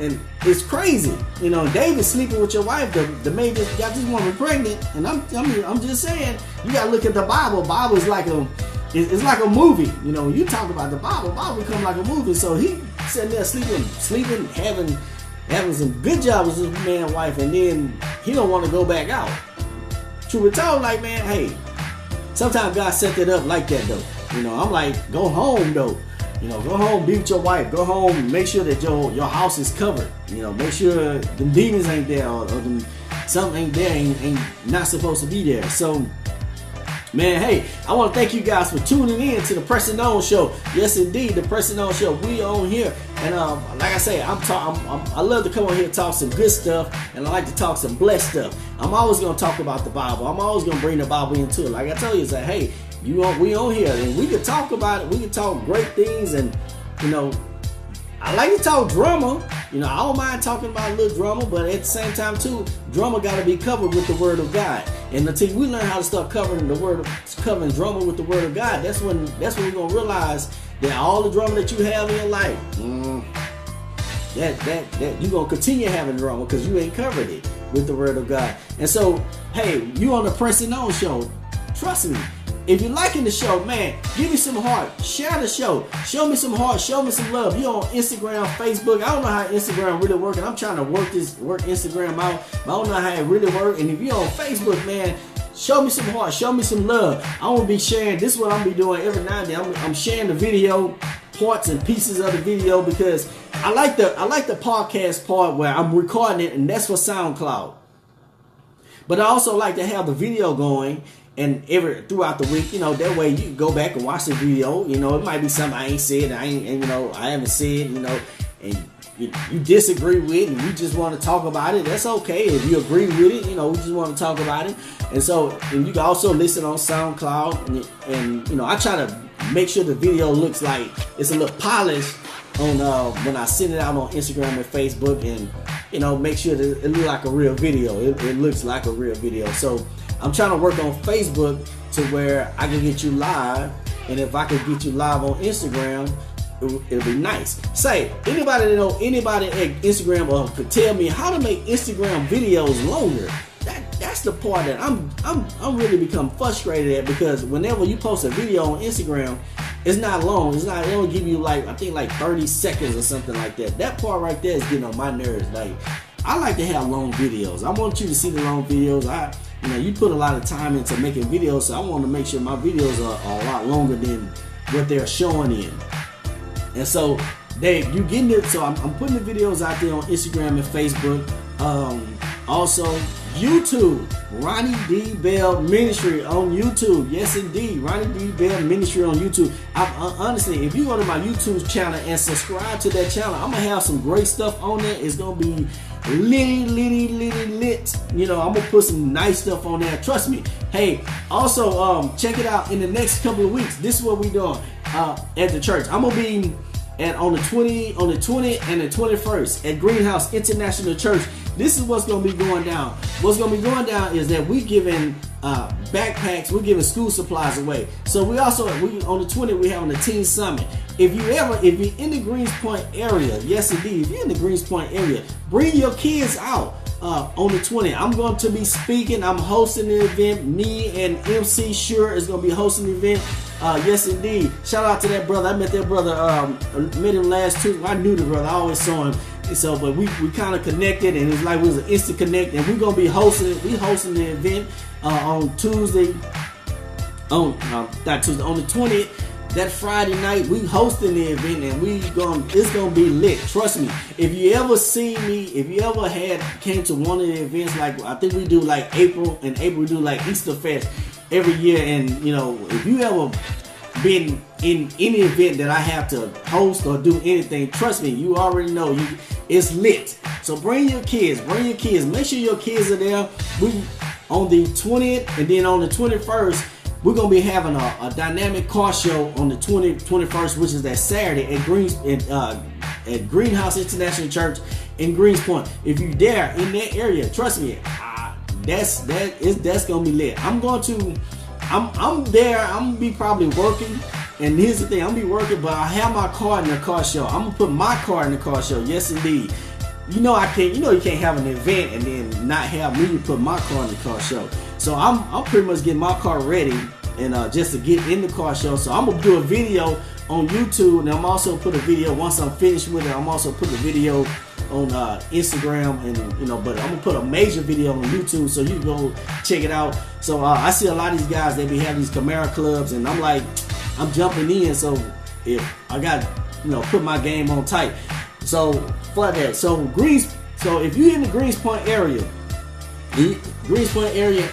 And it's crazy, you know. David sleeping with your wife. The man just got this woman pregnant, and I'm just saying, you gotta look at the Bible. Bible is like it's like a movie, you know. When you talk about the Bible become like a movie. So he sitting there sleeping, having some good job with this man and wife, and then he don't want to go back out. True be told, like, man, hey, sometimes God set that up like that though. You know, I'm like, go home though. You know, go home, be with your wife. Go home, make sure that your house is covered. You know, make sure the demons ain't there, or something ain't there, ain't not supposed to be there. So, man, hey, I want to thank you guys for tuning in to the Pressing On Show. Yes, indeed, the Pressing On Show. We on here, and like I say, I love to come on here and talk some good stuff, and I like to talk some blessed stuff. I'm always gonna talk about the Bible. I'm always gonna bring the Bible into it. Like I tell you, it's like, hey, we on here, and we can talk about it. We can talk great things, and you know, I like to talk drama. You know, I don't mind talking about a little drama, but at the same time too, drama got to be covered with the Word of God. And until we learn how to start covering drama with the Word of God, that's when we're gonna realize that all the drama that you have in your life, that you're gonna continue having drama because you ain't covered it with the Word of God. And so, hey, you on the Pressing On Show. Trust me. If you're liking the show, man, give me some heart. Share the show. Show me some heart. Show me some love. You're on Instagram, Facebook. I don't know how Instagram really works. I'm trying to work Instagram out, but I don't know how it really works. And if you're on Facebook, man, show me some heart. Show me some love. I'm going to be sharing. This is what I'm going to be doing every now and then. I'm sharing the video, parts and pieces of the video, because I like the podcast part where I'm recording it, and that's for SoundCloud. But I also like to have the video going. And throughout the week, you know, that way you can go back and watch the video. You know, it might be something I ain't said, I haven't said, you know, and you disagree with, and you just want to talk about it. That's okay. If you agree with it, you know, we just want to talk about it. And so, and you can also listen on SoundCloud, and you know, I try to make sure the video looks like it's a little polished on when I send it out on Instagram and Facebook, and you know, make sure that it looks like a real video. It looks like a real video. So I'm trying to work on Facebook to where I can get you live, and if I can get you live on Instagram, it'll be nice. Say, anybody that know anybody at Instagram or could tell me how to make Instagram videos longer. that's the part that I'm really become frustrated at, because whenever you post a video on Instagram, it's not long. It don't give you like, I think like 30 seconds or something like that. That part right there is getting on my nerves. Like, I like to have long videos. I want you to see the long videos. You put a lot of time into making videos, so I want to make sure my videos are a lot longer than what they're showing in. And so you getting it. So I'm putting the videos out there on Instagram and Facebook. Also YouTube, Ronnie D. Bell Ministry on YouTube. Yes, indeed, Ronnie D. Bell Ministry on YouTube. Honestly, if you go to my YouTube channel and subscribe to that channel, I'm gonna have some great stuff on there. It's gonna be lit. I'm gonna put some nice stuff on there. Trust me. Hey, also check it out in the next couple of weeks. This is what we doing at the church. I'm gonna be on the 20th and the 21st at Greenhouse International Church. This is what's going to be going down. What's going to be going down is that we're giving backpacks, we're giving school supplies away. So we on the 20th, we're having a teen summit. If you're in the Greens Point area, yes indeed, if you're in the Greens Point area, bring your kids out on the 20th. I'm going to be speaking. I'm hosting the event. Me and MC Sure is going to be hosting the event. Yes indeed. Shout out to that brother. I met that brother. Met him last Tuesday. I knew the brother. I always saw him. So, but we kind of connected, and it's like it was an instant connect. And we're gonna be hosting the event on Tuesday. On not Tuesday, on the 20th. That Friday night, we hosting the event, and it's gonna be lit. Trust me. If you ever see me, if you ever came to one of the events, like I think we do like April we do like Easter Fest every year, and if you ever been in any event that I have to host or do anything, trust me, you already know it's lit. So bring your kids. Make sure your kids are there. We on the 20th, and then on the 21st, we're gonna be having a dynamic car show on the 21st, which is that Saturday at Greenhouse International Church in Greens Point. If you're there in that area, trust me, that's gonna be lit. I'm there. I'm gonna be probably working, and here's the thing: I'm gonna be working, but I have my car in the car show. I'm gonna put my car in the car show. Yes, indeed. You can't have an event and then not have me put my car in the car show. So I'm pretty much getting my car ready and just to get in the car show. So I'm gonna do a video on YouTube, and I'm also put a video once I'm finished with it. I'm also put a video on Instagram, and but I'm gonna put a major video on YouTube, so you can go check it out. So I see a lot of these guys, they be having these Camaro clubs, and I'm like, I'm jumping in. So if I got put my game on tight. So for that, so if you're in the Greens Point area,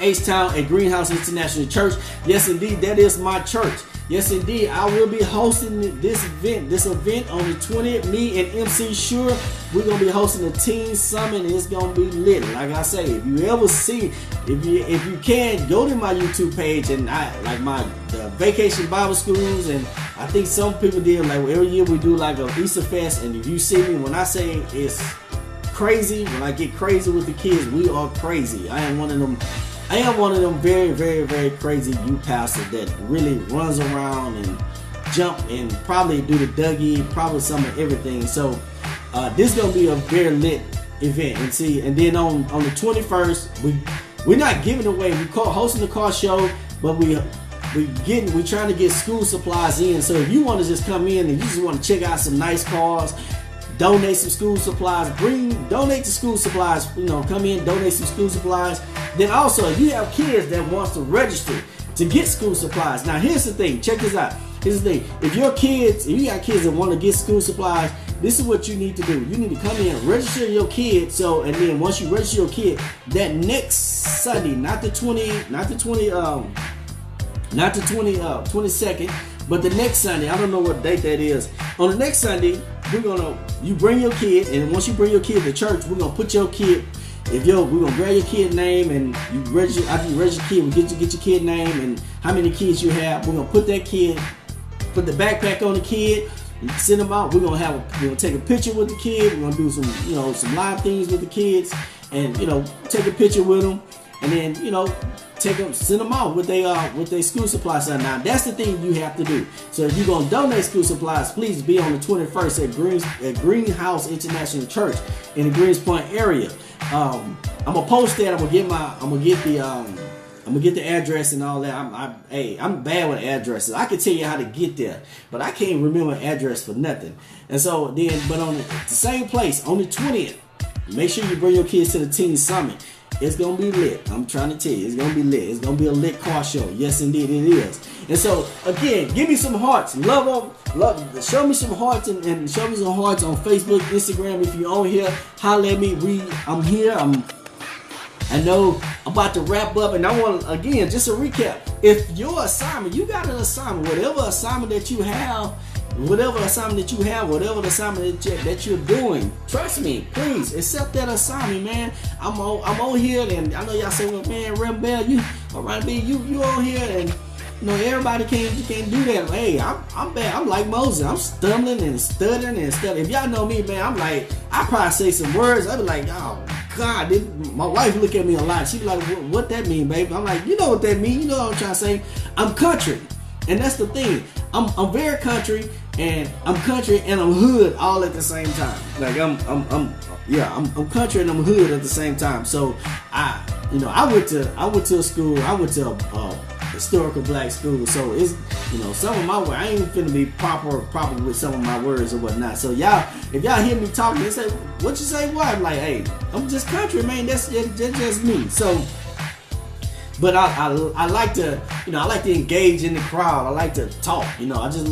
H-Town at Greenhouse International Church, yes indeed, that is my church. Yes indeed, I will be hosting this event on the 20th. Me and MC Sure, we're gonna be hosting a teen summit, and it's gonna be lit. Like I say, if you can, go to my YouTube page, and the Vacation Bible Schools, and I think some people did, like every year we do like a Easter Fest, and if you see me, when I say it's crazy, when I get crazy with the kids, we are crazy. I am one of them very, very, very crazy youth pastors that really runs around and jump and probably do the Dougie, probably some of everything. So this is gonna be a very lit event. And then on the 21st, we're not giving away. We hosting the car show, but we trying to get school supplies in. So if you want to just come in and you just want to check out some nice cars, donate some school supplies, donate to school supplies, come in, donate some school supplies. Then also, if you have kids that wants to register to get school supplies. Now here's the thing, check this out. Here's the thing, if you got kids that want to get school supplies, this is what you need to do. You need to come in and register your kid. And then once you register your kid, that next Sunday, not the 22nd, but the next Sunday, I don't know what date that is. On the next Sunday, you bring your kid, and once you bring your kid to church, we're gonna put your kid. We're gonna grab your kid name, and you register. After you register your kid, we get your kid name and how many kids you have. We're gonna put the backpack on the kid, send them out. We're gonna take a picture with the kid. We're gonna do some live things with the kids, and take a picture with them, and then take them, send them out with their school supplies. Now that's the thing you have to do. So if you're gonna donate school supplies, please be on the 21st at Greenhouse International Church in the Greens Point area. I'm gonna post that. I'm gonna get the address and all that. I'm bad with addresses. I can tell you how to get there, but I can't remember an address for nothing. And so then, but on the same place on the 20th, make sure you bring your kids to the Teen Summit. It's gonna be lit. I'm trying to tell you, it's gonna be lit. It's gonna be a lit car show. Yes, indeed, it is. And so again, give me some hearts. Love. Show me some hearts and show me some hearts on Facebook, Instagram. If you're on here, holler at me. I'm here. I know I'm about to wrap up, and I want to, again, just a recap. If your assignment, you got an assignment, whatever assignment that you have, whatever the assignment that you're doing, trust me, please accept that assignment, man. I'm on here, and I know y'all say, well, man, Rem Bell, you on here, and you know everybody can't do that. Hey, I'm bad. I'm like Moses. I'm stumbling and stuttering and stuff. If y'all know me, man, I probably say some words. I be like, oh God, my wife look at me a lot. She be like, what that mean, baby? I'm like, you know what that mean? You know what I'm trying to say? I'm country, and that's the thing. I'm very country, and I'm hood all at the same time. Like I'm country and I'm hood at the same time. So I went to a school. I went to a historical black school. So it's, some of my words, I ain't finna be proper with some of my words or whatnot. So y'all, if y'all hear me talking, they say, what you say? What? I'm like, hey, I'm just country, man. That's just me. So. But I like to, I like to engage in the crowd. I like to talk. I just,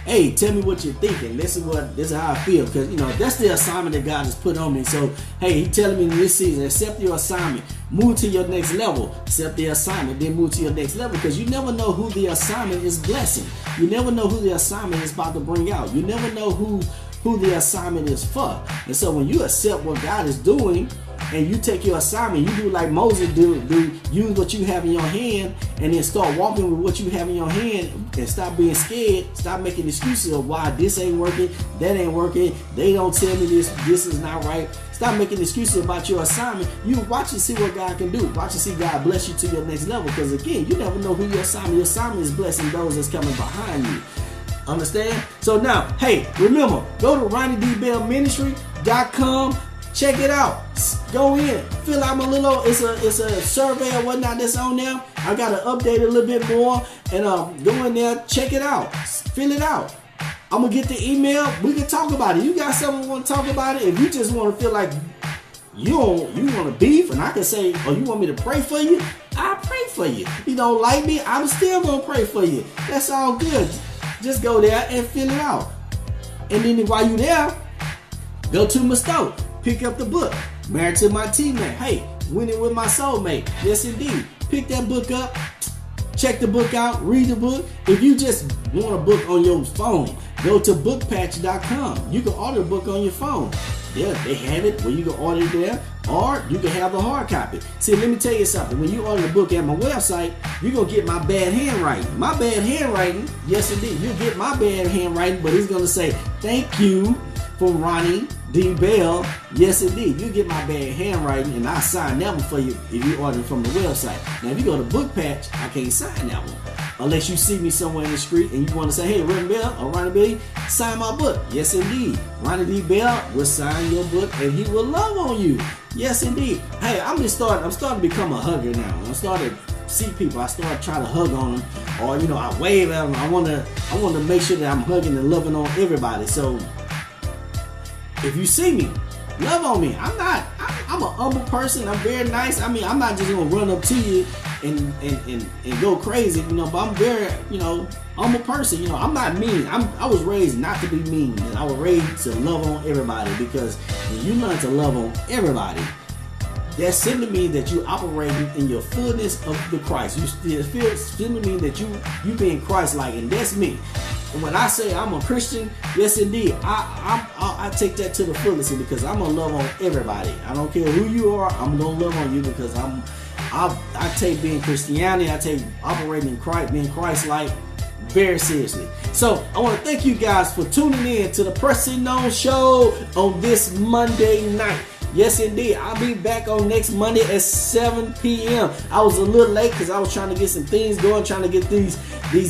hey, tell me what you're thinking. This is how I feel, because that's the assignment that God has put on me. So hey, He telling me this season, accept your assignment, move to your next level, accept the assignment, then move to your next level, because you never know who the assignment is blessing. You never know who the assignment is about to bring out. You never know who the assignment is for. And so when you accept what God is doing, and you take your assignment, you do like Moses do use what you have in your hand, and then start walking with what you have in your hand, and stop being scared, stop making excuses of why this ain't working, that ain't working, they don't tell me this is not right. Stop making excuses about your assignment. You watch and see what God can do. Watch and see God bless you to your next level, because again, you never know who your assignment is blessing those that's coming behind you. Understand? So now, hey, remember, go to RonnieDBellMinistry.com. Check it out. Go in, fill out my little. It's a survey or whatnot that's on there. I gotta update it a little bit more, and go in there, check it out, fill it out. I'm gonna get the email. We can talk about it. You got something you want to talk about it? If you just want to feel like you want to beef, and I can say, oh, you want me to pray for you? I'll pray for you. You don't like me? I'm still gonna pray for you. That's all good. Just go there and fill it out, and then while you there, go to my store. Pick up the book, Married to My Teammate. Hey, Winning with My Soulmate. Yes, indeed. Pick that book up. Check the book out. Read the book. If you just want a book on your phone, go to bookpatch.com. You can order a book on your phone. Yeah, they have it where you can order it there, or you can have the hard copy. See, let me tell you something. When you order a book at my website, you're going to get my bad handwriting. My bad handwriting, yes, indeed. You'll get my bad handwriting, but it's going to say, thank you from Ronnie D. Bell. Yes, indeed. You get my bad handwriting, and I sign that one for you if you order from the website. Now, if you go to Book Patch, I can't sign that one. Unless you see me somewhere in the street and you want to say, hey, Ronnie Bell or Ronnie B, sign my book. Yes, indeed. Ronnie D. Bell will sign your book, and he will love on you. Yes, indeed. Hey, I'm starting to become a hugger now. I'm starting to see people. I start trying to hug on them, or I wave at them. I want to make sure that I'm hugging and loving on everybody. So if you see me, love on me. I'm a humble person. I'm very nice. I mean, I'm not just gonna run up to you and go crazy, but I'm very, humble person. I'm not mean. I was raised not to be mean. I was raised to love on everybody, because when you learn to love on everybody, that simply means that you operating in your fullness of the Christ. You simply mean that you being Christ-like, and that's me. And when I say I'm a Christian, yes, indeed, I take that to the fullest, because I'm gonna love on everybody. I don't care who you are. I'm gonna love on you, because I take being Christianity, I take operating in Christ, being Christ-like, very seriously. So I want to thank you guys for tuning in to the Pressing On Show on this Monday night. Yes, indeed. I'll be back on next Monday at 7 p.m. I was a little late because I was trying to get some things going, trying to get these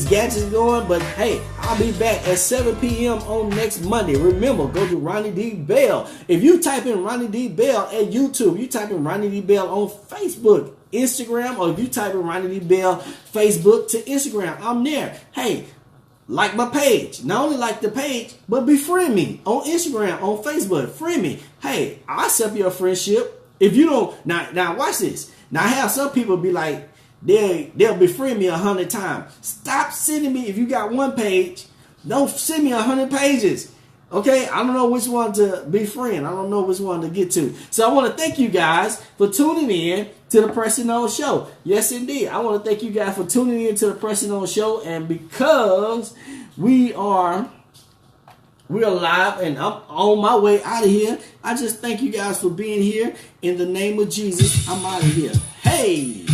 gadgets going. But hey, I'll be back at 7 p.m. on next Monday. Remember, go to Ronnie D. Bell. If you type in Ronnie D. Bell at YouTube, you type in Ronnie D. Bell on Facebook, Instagram, or if you type in Ronnie D. Bell Facebook to Instagram, I'm there. Hey, like my page. Not only like the page, but befriend me on Instagram, on Facebook. Friend me. Hey, I'll accept your friendship. If you don't, now watch this. Now I have some people be like, they'll befriend me 100 times. Stop sending me, if you got one page, don't send me 100 pages. Okay, I don't know which one to befriend. I don't know which one to get to. So I want to thank you guys for tuning in to the Pressing On Show. Yes, indeed. I want to thank you guys for tuning in to the Pressing On Show. And because we're live and I'm on my way out of here, I just thank you guys for being here. In the name of Jesus, I'm out of here. Hey!